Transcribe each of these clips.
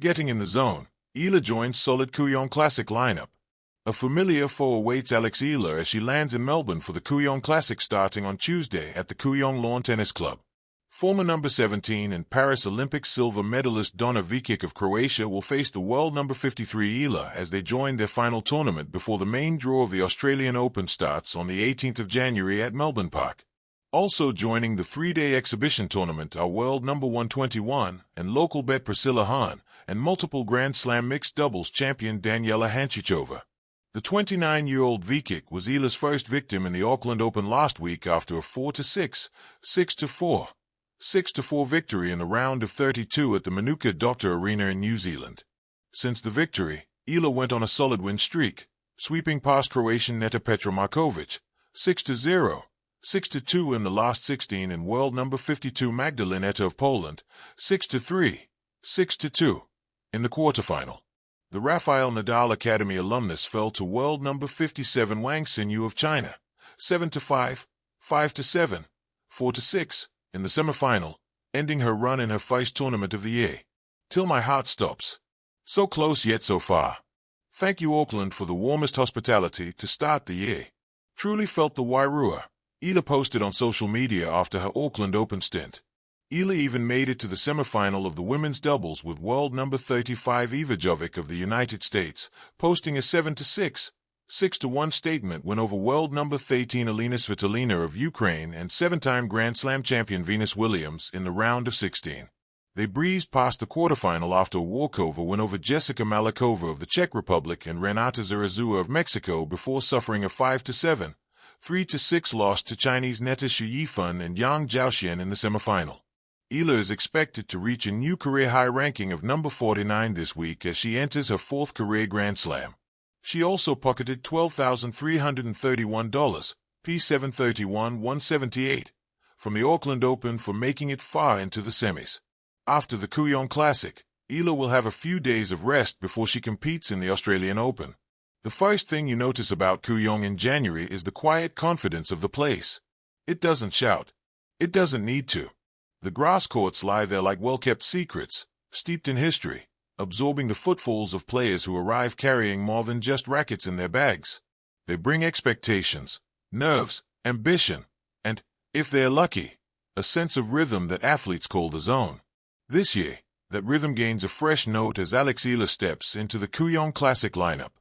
Getting in the zone, Eala joins solid Kooyong Classic lineup. A familiar foe awaits Eala as she lands in Melbourne for the Kooyong Classic starting on Tuesday at the Kooyong Lawn Tennis Club. Former number 17 and Paris Olympic silver medalist Donna Vikic of Croatia will face the world number 53 Eala as they join their final tournament before the main draw of the Australian Open starts on the 18th of January at Melbourne Park. Also joining the three-day exhibition tournament are world number 121 and local bet Priscilla Hahn and multiple Grand Slam mixed doubles champion Daniela Hantuchova. The 29-year-old Vikic was Eala's first victim in the Auckland Open last week after a 4-6, 6-4, 6-4 victory in the round of 32 at the Manuka Doctor Arena in New Zealand. Since the victory, Eala went on a solid win streak, sweeping past Croatian Neta Petra Markovic, 6-0, 6-2 in the last 16 and world number 52 Magdalena of Poland, 6-3, 6-2, in the quarterfinal. The Rafael Nadal Academy alumnus fell to world number 57 Wang Xinyu of China, 7-5, 5-7, 4-6, in the semifinal, ending her run in her first tournament of the year. Till my heart stops. So close yet so far. Thank you Auckland for the warmest hospitality to start the year. Truly felt the Wairua, Eala posted on social media after her Auckland Open stint. Eala even made it to the semifinal of the women's doubles with world number 35 Eva Jovic of the United States, posting a 7-6, 6-1 statement win over world number 13 Elena Svitolina of Ukraine and seven-time Grand Slam champion Venus Williams in the round of 16. They breezed past the quarterfinal after a walkover win over Jessica Malakova of the Czech Republic and Renata Zarazua of Mexico before suffering a 5-7, 3-6 loss to Chinese Neta Shuyifan and Yang Zhaoxian in the semifinal. Eala is expected to reach a new career-high ranking of number 49 this week as she enters her fourth career Grand Slam. She also pocketed $12,331, P731-178, from the Auckland Open for making it far into the semis. After the Kooyong Classic, Eala will have a few days of rest before she competes in the Australian Open. The first thing you notice about Kooyong in January is the quiet confidence of the place. It doesn't shout. It doesn't need to. The grass courts lie there like well-kept secrets, steeped in history, absorbing the footfalls of players who arrive carrying more than just rackets in their bags. They bring expectations, nerves, ambition, and, if they're lucky, a sense of rhythm that athletes call the zone. This year, that rhythm gains a fresh note as Eala steps into the Kooyong Classic lineup.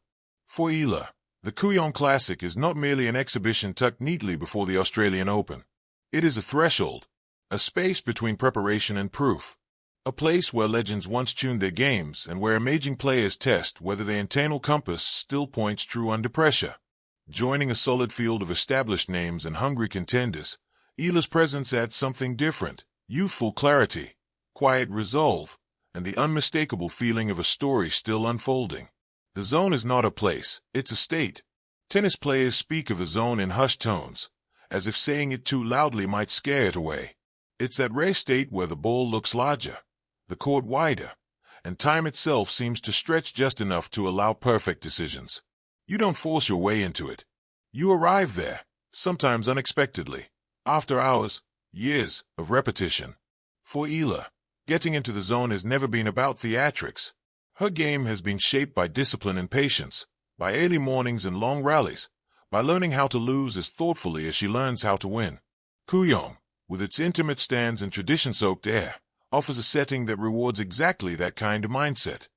For Eala, the Kooyong Classic is not merely an exhibition tucked neatly before the Australian Open. It is a threshold, a space between preparation and proof. A place where legends once tuned their games and where emerging players test whether their internal compass still points true under pressure. Joining a solid field of established names and hungry contenders, Eala's presence adds something different: youthful clarity, quiet resolve, and the unmistakable feeling of a story still unfolding. The zone is not a place, it's a state. Tennis players speak of the zone in hushed tones, as if saying it too loudly might scare it away. It's that rare state where the ball looks larger, the court wider, and time itself seems to stretch just enough to allow perfect decisions. You don't force your way into it. You arrive there, sometimes unexpectedly, after hours, years of repetition. For Eala, getting into the zone has never been about theatrics. Her game has been shaped by discipline and patience, by early mornings and long rallies, by learning how to lose as thoughtfully as she learns how to win. Kooyong, with its intimate stands and tradition-soaked air, offers a setting that rewards exactly that kind of mindset.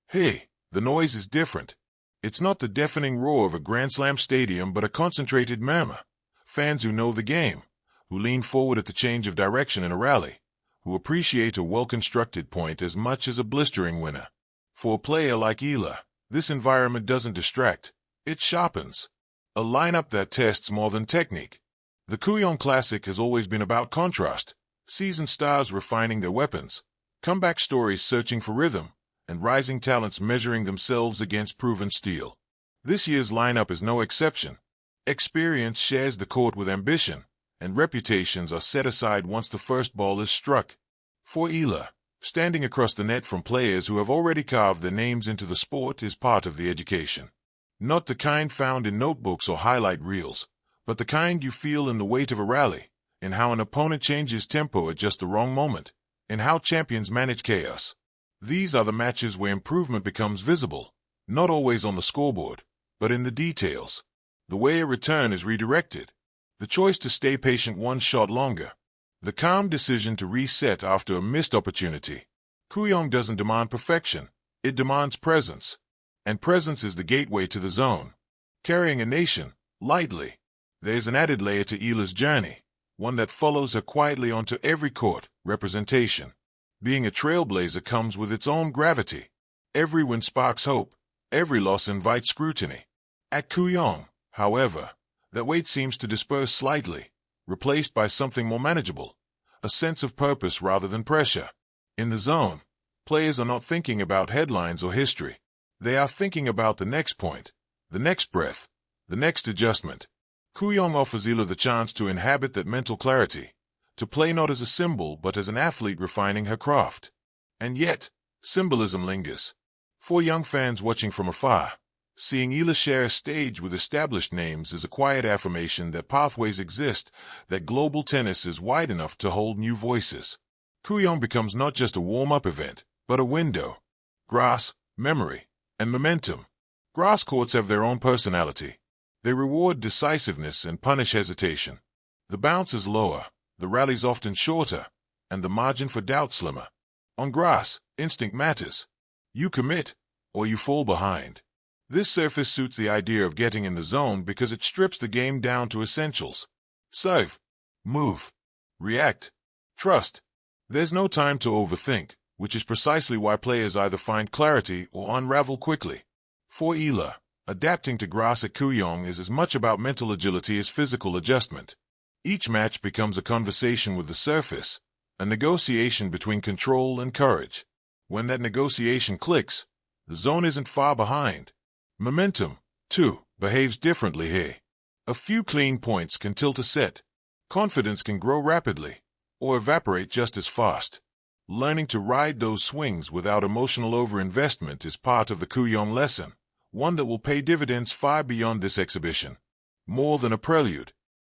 Hey, the noise is different. It's not the deafening roar of a Grand Slam stadium but a concentrated murmur. Fans who know the game, who lean forward at the change of direction in a rally, who appreciate a well-constructed point as much as a blistering winner. For a player like Eala, this environment doesn't distract, it sharpens. A lineup that tests more than technique. The Kooyong Classic has always been about contrast, seasoned stars refining their weapons, comeback stories searching for rhythm, and rising talents measuring themselves against proven steel. This year's lineup is no exception. Experience shares the court with ambition, and reputations are set aside once the first ball is struck. For Eala, standing across the net from players who have already carved their names into the sport is part of the education. Not the kind found in notebooks or highlight reels, but the kind you feel in the weight of a rally, in how an opponent changes tempo at just the wrong moment, in how champions manage chaos. These are the matches where improvement becomes visible, not always on the scoreboard, but in the details. The way a return is redirected, the choice to stay patient one shot longer, the calm decision to reset after a missed opportunity. Kooyong doesn't demand perfection, it demands presence. And presence is the gateway to the zone. Carrying a nation, lightly. There's an added layer to Eala's journey, one that follows her quietly onto every court, representation. Being a trailblazer comes with its own gravity. Every win sparks hope, every loss invites scrutiny. At Kooyong, however, that weight seems to disperse slightly, replaced by something more manageable, a sense of purpose rather than pressure. In the zone, players are not thinking about headlines or history. They are thinking about the next point, the next breath, the next adjustment. Kooyong offers Eala the chance to inhabit that mental clarity, to play not as a symbol but as an athlete refining her craft. And yet, symbolism lingers. For young fans watching from afar, seeing Eala share a stage with established names is a quiet affirmation that pathways exist, that global tennis is wide enough to hold new voices. Kooyong becomes not just a warm-up event, but a window. Grass, memory, and momentum. Grass courts have their own personality. They reward decisiveness and punish hesitation. The bounce is lower, the rallies often shorter, and the margin for doubt slimmer. On grass, instinct matters. You commit, or you fall behind. This surface suits the idea of getting in the zone because it strips the game down to essentials. Serve, move, react, trust. There's no time to overthink, which is precisely why players either find clarity or unravel quickly. For Eala, adapting to grass at Kooyong is as much about mental agility as physical adjustment. Each match becomes a conversation with the surface, a negotiation between control and courage. When that negotiation clicks, the zone isn't far behind. Momentum, too, behaves differently here. A few clean points can tilt a set. Confidence can grow rapidly, or evaporate just as fast. Learning to ride those swings without emotional overinvestment is part of the Kooyong lesson, one that will pay dividends far beyond this exhibition. More than a prelude,